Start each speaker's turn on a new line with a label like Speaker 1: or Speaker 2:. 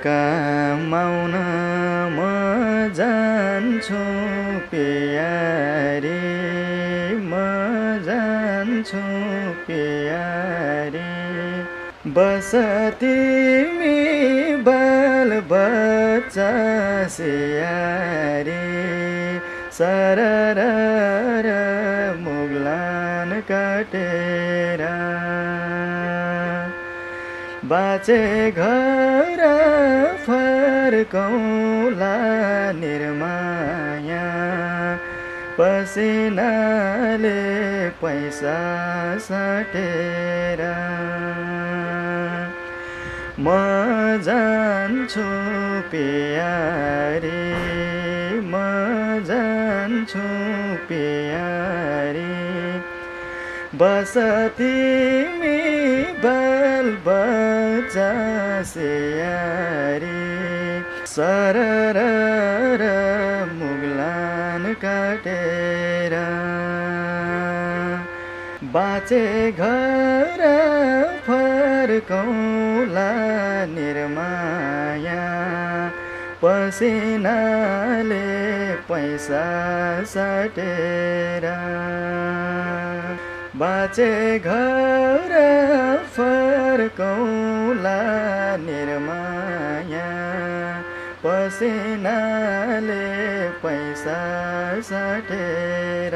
Speaker 1: कमाउन म जान्छु प्यारी, म जान्छु प्यारी। बस तिमी बाल बच्चा स्याहारी, सरर मुगलान काटेर। बाँचे घर फर्कौँला निर्माया, पसिनाले पैसा साटेर। म जान्छु प्यारी, म जान्छु प्यारी। बस तिमी बाल बच्चा स्याहारी, सरर मुगलान काटेर। बाँचे घर फर्कौँला निर्माया, पसिनाले पैसा साटेर। बाँचे घर फर्कौँला निर्माया, पसिनाले पैसा साटेर।